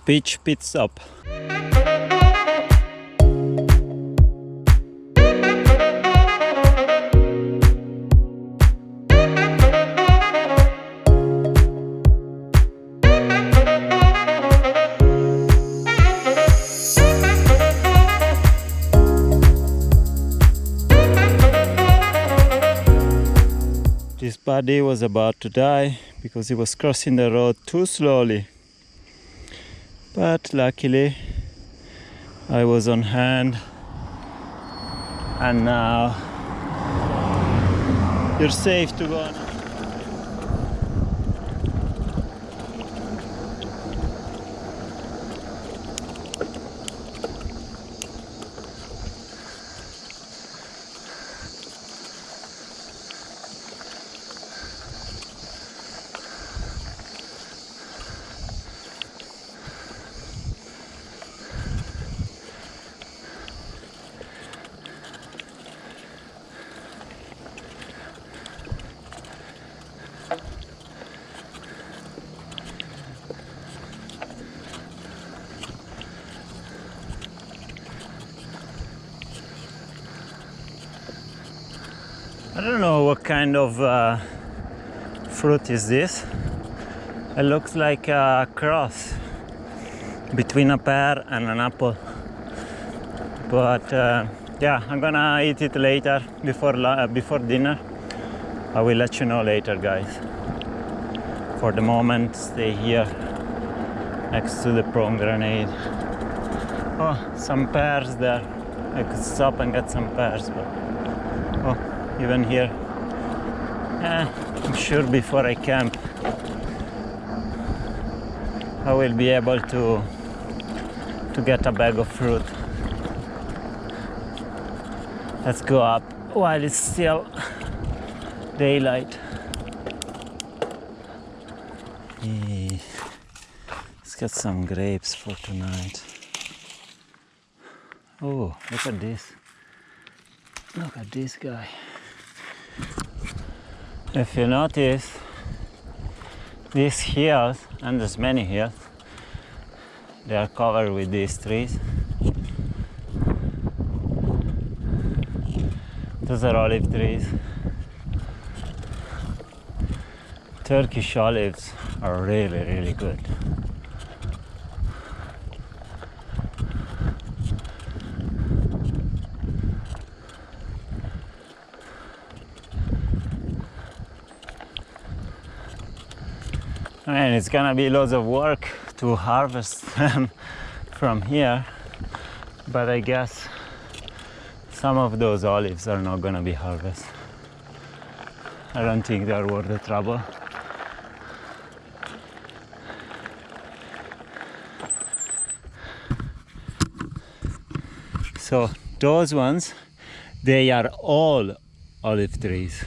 beach pit stop. This buddy was about to die because he was crossing the road too slowly. But luckily I was on hand, and now you're safe to go on. I don't know what kind of fruit is this. It looks like a cross between a pear and an apple. But yeah, I'm gonna eat it later before dinner. I will let you know later, guys. For the moment, stay here next to the pomegranate. Oh, some pears there. I could stop and get some pears, but oh, even here. I'm sure before I camp I will be able to get a bag of fruit. Let's go up while it's still daylight. Let's get some grapes for tonight. Oh, look at this. Look at this guy. If you notice, these hills, and there's many hills, they are covered with these trees. Those are olive trees. Turkish olives are really, really good. And it's gonna be lots of work to harvest them from here, but I guess some of those olives are not gonna be harvested. I don't think they're worth the trouble. So those ones, they are all olive trees.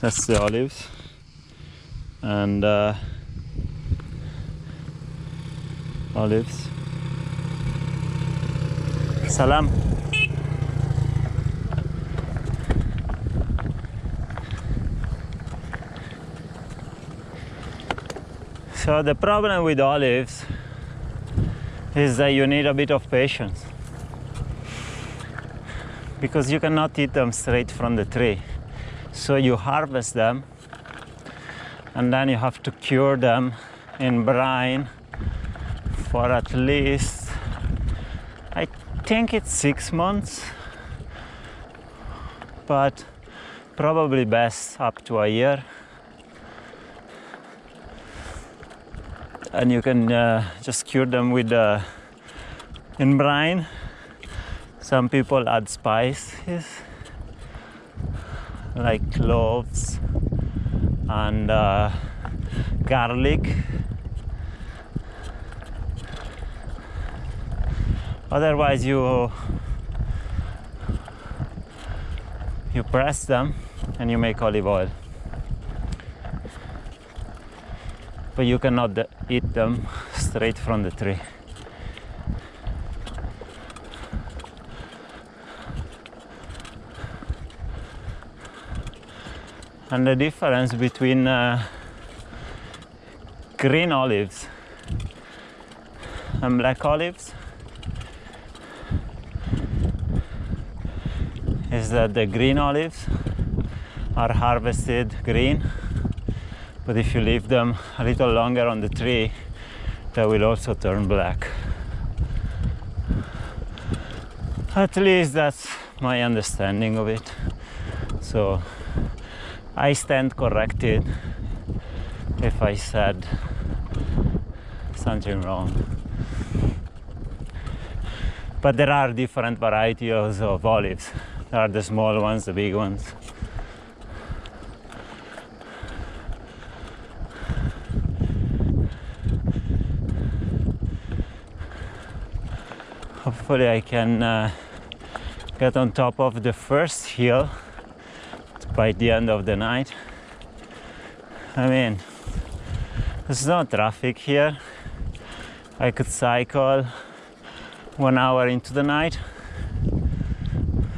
That's the olives, and olives. Salam. So the problem with olives is that you need a bit of patience, because you cannot eat them straight from the tree. So you harvest them, and then you have to cure them in brine for at least, I think it's 6 months, but probably best up to a year. And you can just cure them with in brine. Some people add spices like cloves and garlic. Otherwise you press them and you make olive oil. But you cannot eat them straight from the tree. And the difference between green olives and black olives is that the green olives are harvested green, but if you leave them a little longer on the tree, they will also turn black. At least that's my understanding of it. So I stand corrected if I said something wrong. But there are different varieties of olives. There are the small ones, the big ones. Hopefully I can get on top of the first hill by the end of the night. I mean, there's no traffic here. I could cycle 1 hour into the night,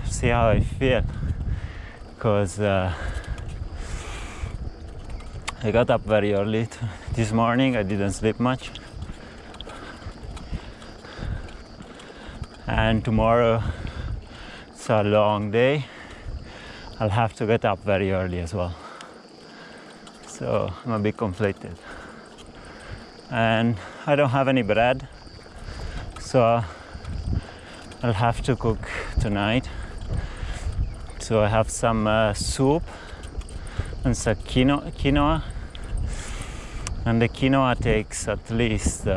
see how I feel, because I got up very early this morning. I didn't sleep much, and tomorrow it's a long day. I'll have to get up very early as well, so I'm a bit conflicted. And I don't have any bread, so I'll have to cook tonight. So I have some soup and some quinoa, and the quinoa takes at least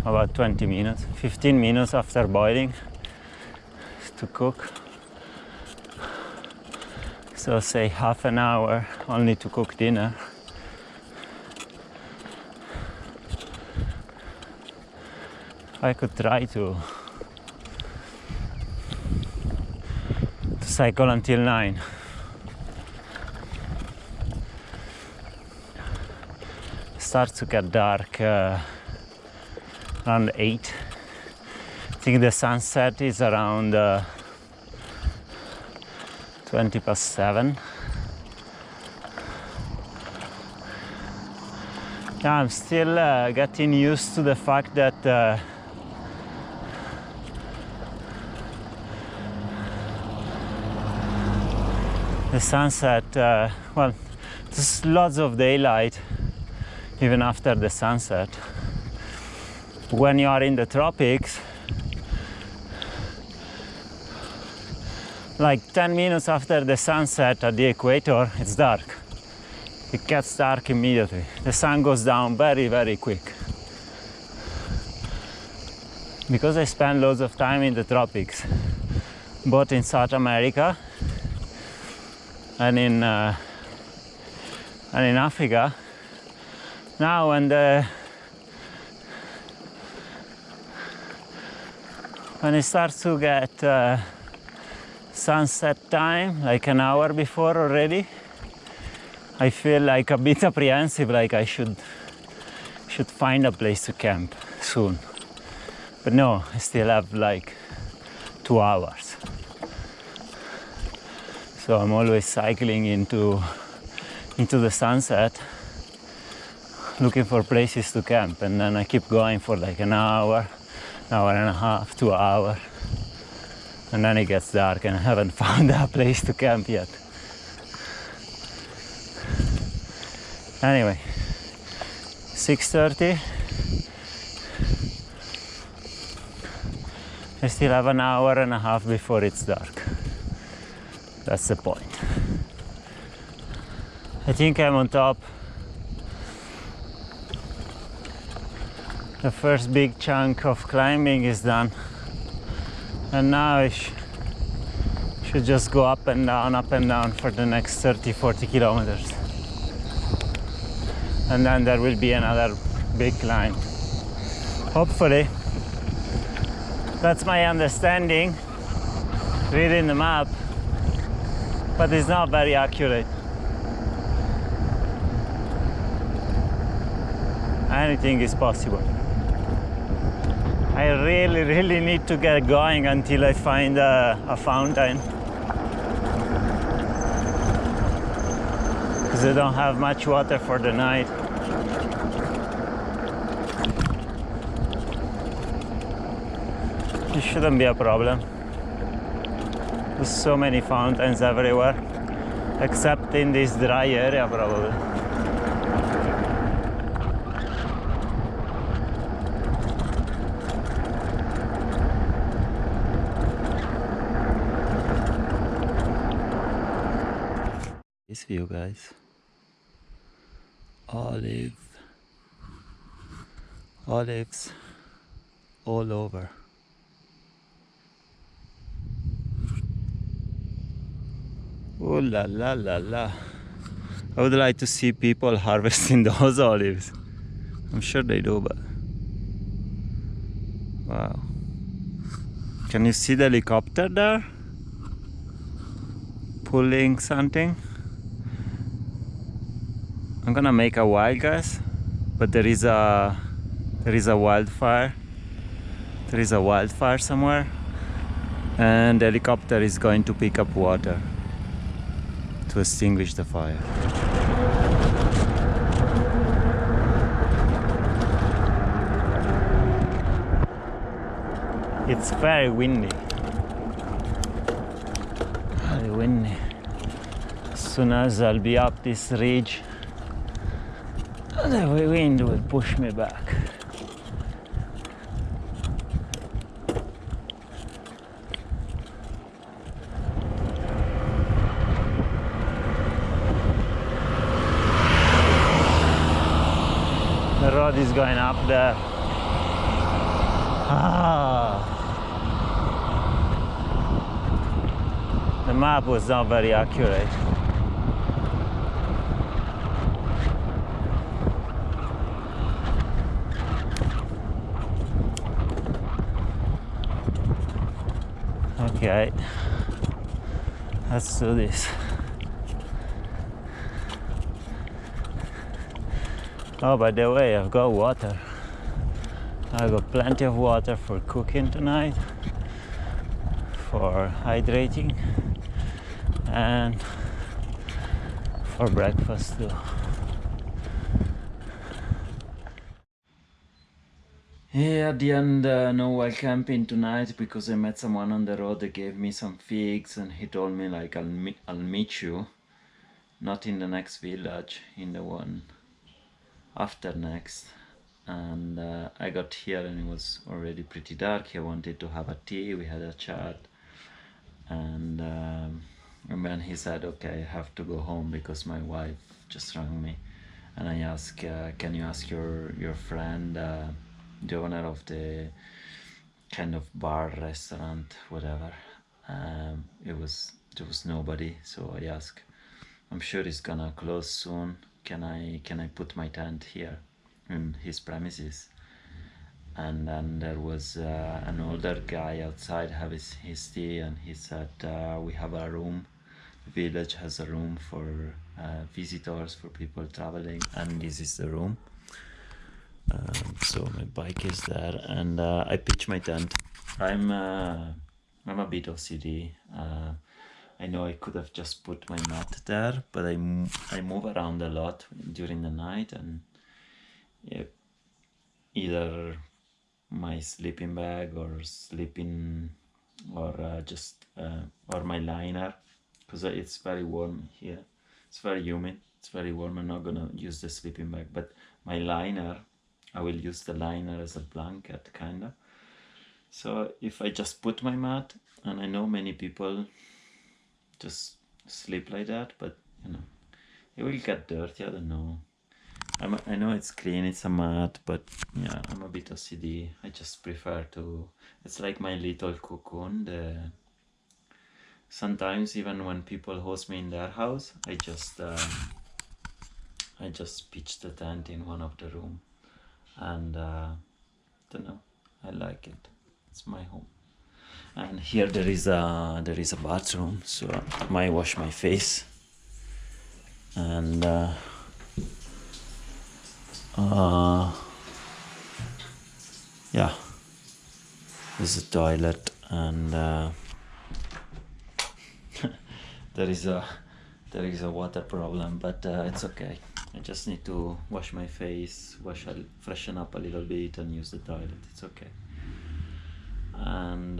about 20 minutes, 15 minutes after boiling to cook. So say half an hour only to cook dinner. I could try to cycle until 9. Starts to get dark around 8. I think the sunset is around 20 past 7. Yeah, I'm still getting used to the fact that the sunset, well, there's lots of daylight even after the sunset. When you are in the tropics, like 10 minutes after the sunset at the equator, it's dark. It gets dark immediately. The sun goes down very, very quick. Because I spend loads of time in the tropics, both in South America and in Africa. Now when it starts to get sunset time, like an hour before already, I feel like a bit apprehensive, like I should find a place to camp soon. But no, I still have like 2 hours. So I'm always cycling into the sunset, looking for places to camp, and then I keep going for like an hour and a half, 2 hours, and then it gets dark and I haven't found a place to camp yet. Anyway, 6:30. I still have an hour and a half before it's dark. That's the point. I think I'm on top. The first big chunk of climbing is done, and now I should just go up and down for the next 30-40 kilometers, and then there will be another big climb. Hopefully. That's my understanding, reading the map, but it's not very accurate. Anything is possible. I really need to get going until I find a fountain. they don't have much water for the night. It shouldn't be a problem. There's so many fountains everywhere, except in this dry area probably. This view, guys. Olives all over. Oh la la la la. I would like to see people harvesting those olives. I'm sure they do, but wow. Can you see the helicopter there? Pulling something. I'm gonna make a wild guess, but there is a wildfire. There is a wildfire somewhere, and the helicopter is going to pick up water to extinguish the fire. It's very windy. Very windy. As soon as I'll be up this ridge, the wind will push me back. The road is going up there. The map was not very accurate. Okay, let's do this. Oh, by the way, I've got water. I've got plenty of water for cooking tonight, for hydrating, and for breakfast too. Yeah, at the end, no while camping tonight because I met someone on the road that gave me some figs, and he told me like I'll meet you, not in the next village, in the one after next. And I got here and it was already pretty dark. He wanted to have a tea, we had a chat, and then he said, okay, I have to go home because my wife just rang me. And I asked, can you ask your friend, the owner of the kind of bar, restaurant, whatever. There was nobody, so I asked, I'm sure it's gonna close soon, can I put my tent here in his premises? And then there was an older guy outside have his tea, and he said, we have a room, the village has a room for visitors, for people traveling, and this is the room. So my bike is there, and I pitch my tent. I'm a bit OCD. I know I could have just put my mat there, but I move around a lot during the night, and yeah, either my sleeping bag or or my liner, because it's very warm here. It's very humid. It's very warm. I'm not gonna use the sleeping bag, but my liner, I will use the liner as a blanket, kinda. So if I just put my mat, and I know many people just sleep like that, but you know, it will get dirty. I don't know. I know it's clean, it's a mat, but yeah, I'm a bit OCD. I just prefer to. It's like my little cocoon. Sometimes even when people host me in their house, I just pitch the tent in one of the room, and don't know. I like it. It's my home. And here there is a bathroom, so I might wash my face. And yeah, there's a toilet, and there there is a water problem, but it's okay. I just need to wash my face, freshen up a little bit, and use the toilet. It's okay. And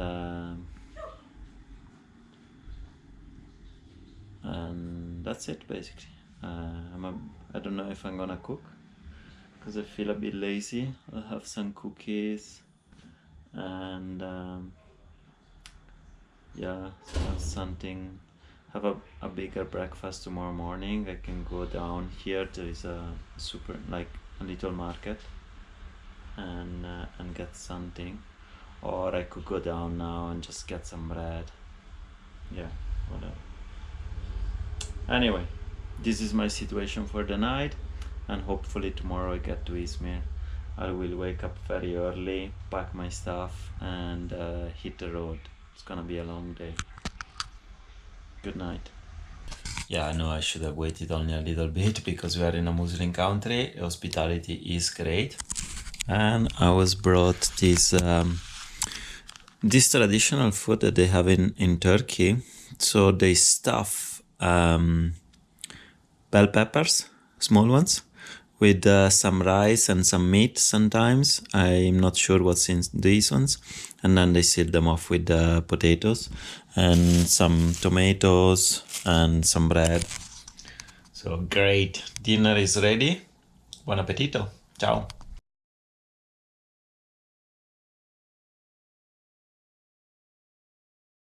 that's it basically. I don't know if I'm gonna cook because I feel a bit lazy. I'll have some cookies and yeah, something. Have a bigger breakfast tomorrow morning. I can go down here. There is a a little market, and get something, or I could go down now and just get some bread. Yeah, whatever. Anyway, this is my situation for the night, and hopefully tomorrow I get to Izmir. I will wake up very early, pack my stuff, and hit the road. It's gonna be a long day. Good night. Yeah, I know I should have waited only a little bit because we are in a Muslim country. Hospitality is great. And I was brought this traditional food that they have in Turkey. So they stuff bell peppers, small ones, with some rice and some meat sometimes. I'm not sure what's in these ones. And then they seal them off with potatoes and some tomatoes and some bread. So great. Dinner is ready. Buon appetito. Ciao.